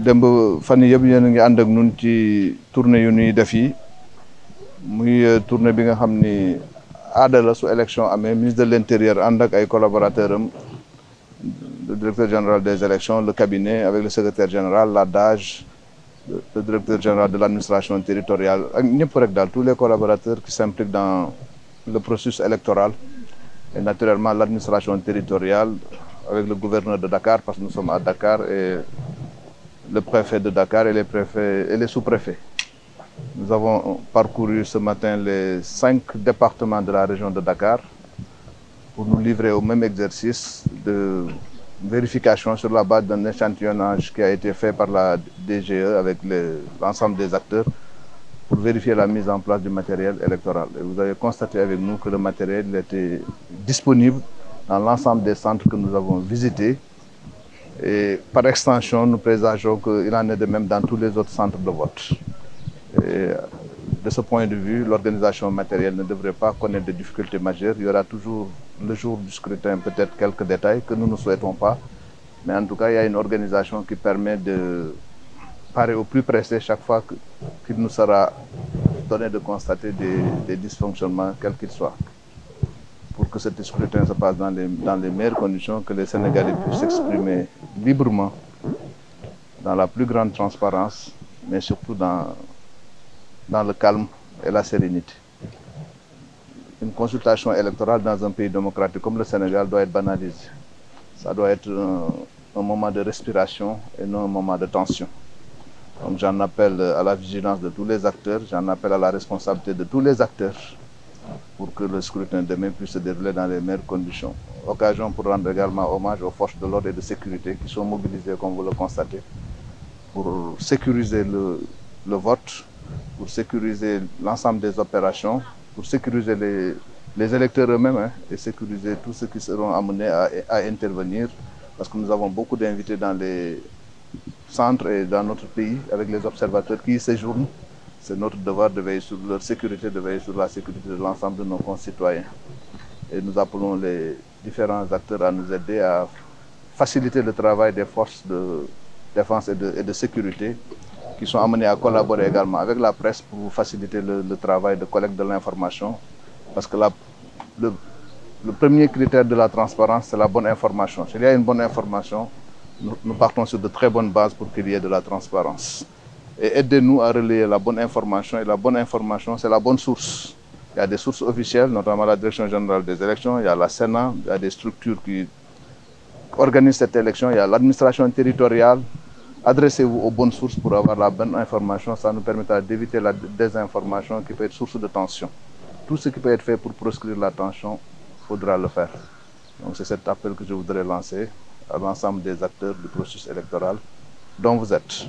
démb fan yii yëpp yéen a ngi ànd ak ñun ci tournée yu ñuy def yi muy tournée bi nga xam ni aada la su élection amee ministre de l'intérieur ànd ak ay collaborateurs am le directeur général des élections le cabinet avec le secrétaire général la DAGE le directeur général de l'administration territoriale ak ñëpp rek daal tous les collaborateurs qui s'impliquent dans le processus électoral et naturellement l'administration territoriale avec le gouverneur de Dakar parce que nous sommes à Dakar et le préfet de Dakar et les préfets et les sous-préfets. Nous avons parcouru ce matin les 5 départements de la région de Dakar pour nous livrer au même exercice de vérification sur la base d'un échantillonnage qui a été fait par la DGE avec l'ensemble des acteurs pour vérifier la mise en place du matériel électoral. Et vous avez constaté avec nous que le matériel était disponible dans l'ensemble des centres que nous avons visités. Et par extension, nous présageons qu'il en est de même dans tous les autres centres de vote. Et de ce point de vue, l'organisation matérielle ne devrait pas connaître de difficultés majeures. Il y aura toujours le jour du scrutin peut-être quelques détails que nous ne souhaitons pas. Mais en tout cas, il y a une organisation qui permet de parer au plus pressé chaque fois qu'il nous sera donné de constater des dysfonctionnements, quels qu'ils soient, pour que ce scrutin se passe dans les meilleures conditions, que les Sénégalais puissent s'exprimer librement, dans la plus grande transparence, mais surtout dans le calme et la sérénité. Une consultation électorale dans un pays démocratique comme le Sénégal doit être banalisée. Ça doit être un moment de respiration et non un moment de tension. Donc j'en appelle à la vigilance de tous les acteurs, j'en appelle à la responsabilité de tous les acteurs pour que le scrutin demain puisse se dérouler dans les meilleures conditions. Occasion pour rendre également hommage aux forces de l'ordre et de sécurité qui sont mobilisées, comme vous le constatez, pour sécuriser le vote, pour sécuriser l'ensemble des opérations, pour sécuriser les électeurs eux-mêmes et sécuriser tous ceux qui seront amenés à intervenir, parce que nous avons beaucoup d'invités dans les centres et dans notre pays avec les observateurs qui y séjournent. C'est notre devoir de veiller sur leur sécurité, de veiller sur la sécurité de l'ensemble de nos concitoyens. Et nous appelons les différents acteurs à nous aider à faciliter le travail des forces de défense et de sécurité qui sont amenés à collaborer également avec la presse pour faciliter le travail de collecte de l'information. Parce que le premier critère de la transparence, c'est la bonne information. S'il y a une bonne information, nous partons sur de très bonnes bases pour qu'il y ait de la transparence. Et aidez-nous à relayer la bonne information. Et la bonne information, c'est la bonne source. Il y a des sources officielles, notamment la Direction générale des élections, il y a la Sénat, il y a des structures qui organisent cette élection, il y a l'administration territoriale. Adressez-vous aux bonnes sources pour avoir la bonne information. Ça nous permettra d'éviter la désinformation qui peut être source de tension. Tout ce qui peut être fait pour proscrire la tension, il faudra le faire. Donc c'est cet appel que je voudrais lancer à l'ensemble des acteurs du processus électoral dont vous êtes.